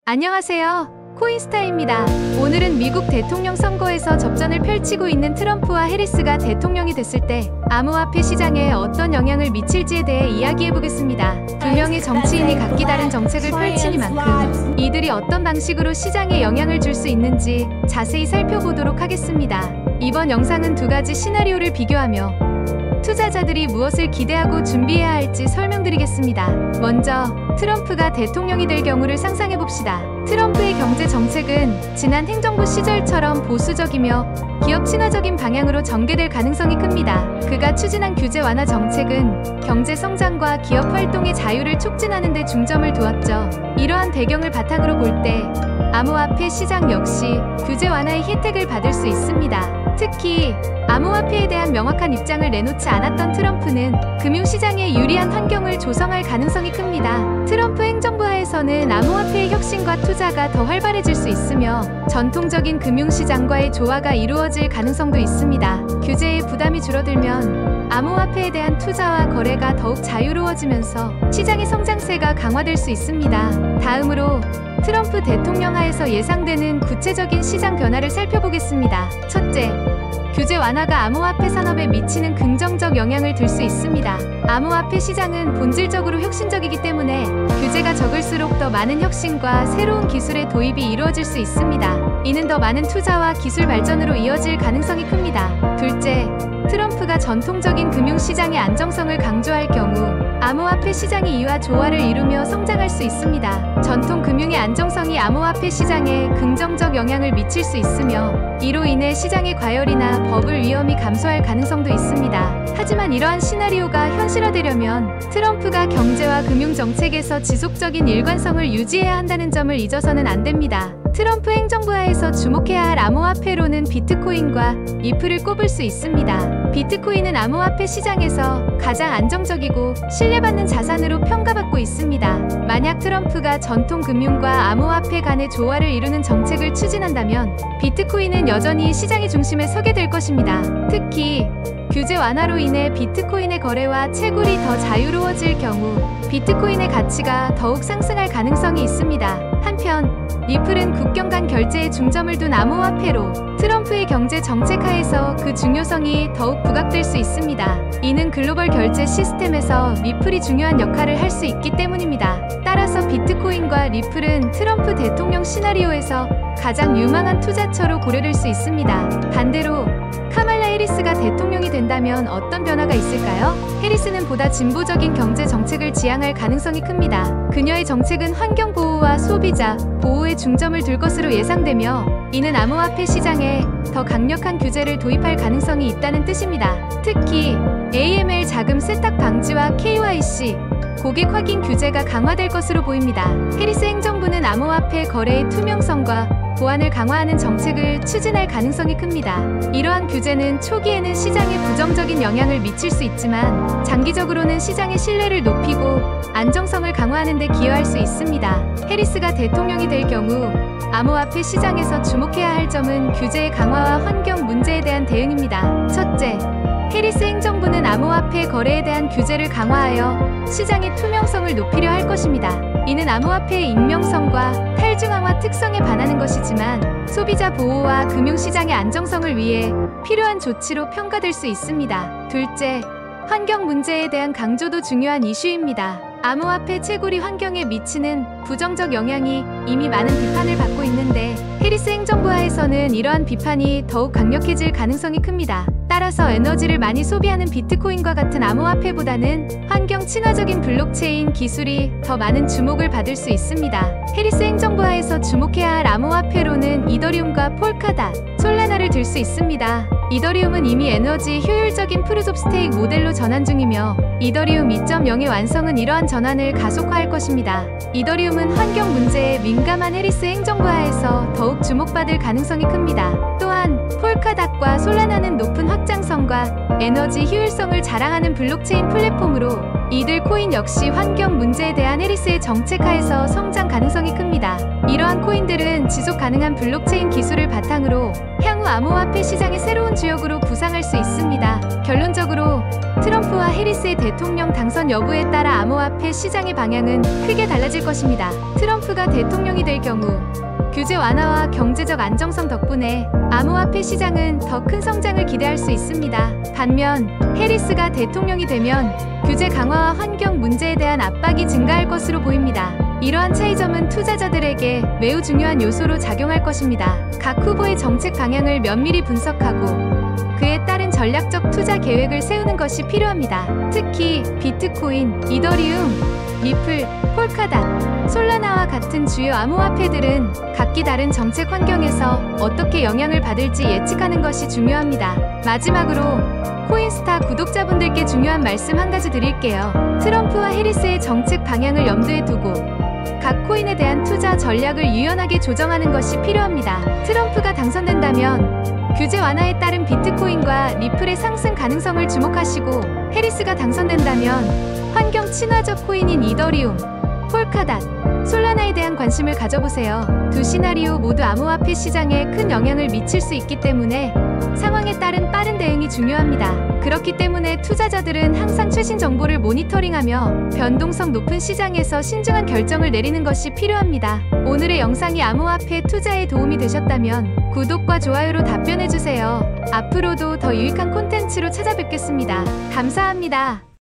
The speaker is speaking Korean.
안녕하세요. 코인스타입니다. 오늘은 미국 대통령 선거에서 접전을 펼치고 있는 트럼프와 해리스가 대통령이 됐을 때 암호화폐 시장에 어떤 영향을 미칠지에 대해 이야기해보겠습니다. 두 명의 정치인이 각기 다른 정책을 펼치니만큼 이들이 어떤 방식으로 시장에 영향을 줄 수 있는지 자세히 살펴보도록 하겠습니다. 이번 영상은 두 가지 시나리오를 비교하며 투자자들이 무엇을 기대하고 준비해야 할지 설명드리겠습니다. 먼저 트럼프가 대통령이 될 경우를 상상해봅시다. 트럼프의 경제 정책은 지난 행정부 시절처럼 보수적이며 기업 친화적인 방향으로 전개될 가능성이 큽니다. 그가 추진한 규제 완화 정책은 경제 성장과 기업 활동의 자유를 촉진하는 데 중점을 두었죠. 이러한 배경을 바탕으로 볼 때 암호화폐 시장 역시 규제 완화의 혜택을 받을 수 있습니다. 특히 암호화폐에 대한 명확한 입장을 내놓지 않았던 트럼프는 금융시장에 유리한 환경을 조성할 가능성이 큽니다. 트럼프 행정부 하에서는 암호화폐의 혁신과 투자가 더 활발해질 수 있으며 전통적인 금융시장과의 조화가 이루어질 가능성도 있습니다. 규제의 부담이 줄어들면 암호화폐에 대한 투자와 거래가 더욱 자유로워지면서 시장의 성장세가 강화될 수 있습니다. 다음으로 트럼프 대통령 하에서 예상되는 구체적인 시장 변화를 살펴보겠습니다. 첫째, 규제 완화가 암호화폐 산업에 미치는 긍정적 영향을 줄 수 있습니다. 암호화폐 시장은 본질적으로 혁신적이기 때문에 규제가 적을수록 더 많은 혁신과 새로운 기술의 도입이 이루어질 수 있습니다. 이는 더 많은 투자와 기술 발전으로 이어질 가능성이 큽니다. 둘째, 트럼프가 전통적인 금융시장의 안정성을 강조할 경우 암호화폐 시장이 이와 조화를 이루며 성장할 수 있습니다. 전통 금융의 안정성이 암호화폐 시장에 긍정적 영향을 미칠 수 있으며 이로 인해 시장의 과열이나 버블 위험이 감소할 가능성도 있습니다. 하지만 이러한 시나리오가 현실화되려면 트럼프가 경제와 금융 정책에서 지속적인 일관성을 유지해야 한다는 점을 잊어서는 안 됩니다. 트럼프 행정부 하에서 주목해야 할 암호화폐로는 비트코인과 이프를 꼽을 수 있습니다. 비트코인은 암호화폐 시장에서 가장 안정적이고 신뢰받는 자산으로 평가받고 있습니다. 만약 트럼프가 전통 금융과 암호화폐 간의 조화를 이루는 정책을 추진한다면 비트코인은 여전히 시장의 중심에 서게 될 것입니다. 특히 규제 완화로 인해 비트코인의 거래와 채굴이 더 자유로워질 경우 비트코인의 가치가 더욱 상승할 가능성이 있습니다. 한편 리플은 국경 간 결제에 중점을 둔 암호화폐로 트럼프의 경제 정책 하에서 그 중요성이 더욱 부각될 수 있습니다. 이는 글로벌 결제 시스템에서 리플이 중요한 역할을 할 수 있기 때문입니다. 따라서 비트코인과 리플은 트럼프 대통령 시나리오에서 가장 유망한 투자처로 고려될 수 있습니다. 반대로 카말라 해리스가 대통령이 된다면 어떤 변화가 있을까요? 해리스는 보다 진보적인 경제 정책을 지향할 가능성이 큽니다. 그녀의 정책은 환경 보호와 소비자 보호에 중점을 둘 것으로 예상되며 이는 암호화폐 시장에 더 강력한 규제를 도입할 가능성이 있다는 뜻입니다. 특히 AML 자금 세탁 방지와 KYC 고객 확인 규제가 강화될 것으로 보입니다. 해리스 행정부는 암호화폐 거래의 투명성과 보안을 강화하는 정책을 추진할 가능성이 큽니다. 이러한 규제는 초기에는 시장에 부정적인 영향을 미칠 수 있지만 장기적으로는 시장의 신뢰를 높이고 안정성을 강화하는 데 기여할 수 있습니다. 해리스가 대통령이 될 경우 암호화폐 시장에서 주목해야 할 점은 규제의 강화와 환경 문제에 대한 대응입니다. 첫째, 해리스 행정부는 암호화폐 거래에 대한 규제를 강화하여 시장의 투명성을 높이려 할 것입니다. 이는 암호화폐의 익명성과 탈중앙화 특성에 반하는 것이지만 소비자 보호와 금융시장의 안정성을 위해 필요한 조치로 평가될 수 있습니다. 둘째, 환경 문제에 대한 강조도 중요한 이슈입니다. 암호화폐 채굴이 환경에 미치는 부정적 영향이 이미 많은 비판을 받고 있는데 해리스 행정부 하에서는 이러한 비판이 더욱 강력해질 가능성이 큽니다. 따라서 에너지를 많이 소비하는 비트코인과 같은 암호화폐보다는 환경 친화적인 블록체인 기술이 더 많은 주목을 받을 수 있습니다. 해리스 행정부 하에서 주목해야 할 암호화폐로는 이더리움과 폴카닷, 솔라나를 들 수 있습니다. 이더리움은 이미 에너지 효율적인 프루프 오브 스테이크 모델로 전환 중이며 이더리움 2.0의 완성은 이러한 전환을 가속화할 것입니다. 이더리움은 환경 문제에 민감한 해리스 행정부 하에서 더욱 주목받을 가능성이 큽니다. 또한 폴카닷과 솔라나는 높은 확장성과 에너지 효율성을 자랑하는 블록체인 플랫폼으로 이들 코인 역시 환경 문제에 대한 해리스의 정책 하에서 성장 가능성이 큽니다. 이러한 코인들은 지속 가능한 블록체인 기술을 바탕으로 향후 암호화폐 시장의 새로운 주역으로 부상할 수 있습니다. 결론적으로 트럼프와 해리스의 대통령 당선 여부에 따라 암호화폐 시장의 방향은 크게 달라질 것입니다. 트럼프가 대통령이 될 경우 규제 완화와 경제적 안정성 덕분에 암호화폐 시장은 더 큰 성장을 기대할 수 있습니다. 반면 해리스가 대통령이 되면 규제 강화와 환경 문제에 대한 압박이 증가할 것으로 보입니다. 이러한 차이점은 투자자들에게 매우 중요한 요소로 작용할 것입니다. 각 후보의 정책 방향을 면밀히 분석하고 그에 따른 전략적 투자 계획을 세우는 것이 필요합니다. 특히 비트코인, 이더리움, 리플, 폴카닷, 솔라나와 같은 주요 암호화폐들은 각기 다른 정책 환경에서 어떻게 영향을 받을지 예측하는 것이 중요합니다. 마지막으로 코인스타 구독자분들께 중요한 말씀 한 가지 드릴게요. 트럼프와 해리스의 정책 방향을 염두에 두고 각 코인에 대한 투자 전략을 유연하게 조정하는 것이 필요합니다. 트럼프가 당선된다면 규제 완화에 따른 비트코인과 리플의 상승 가능성을 주목하시고, 해리스가 당선된다면 환경 친화적 코인인 이더리움, 폴카닷, 솔라나에 대한 관심을 가져보세요. 두 시나리오 모두 암호화폐 시장에 큰 영향을 미칠 수 있기 때문에 상황에 따른 빠른 대응이 중요합니다. 그렇기 때문에 투자자들은 항상 최신 정보를 모니터링하며 변동성 높은 시장에서 신중한 결정을 내리는 것이 필요합니다. 오늘의 영상이 암호화폐 투자에 도움이 되셨다면 구독과 좋아요로 답변해주세요. 앞으로도 더 유익한 콘텐츠로 찾아뵙겠습니다. 감사합니다.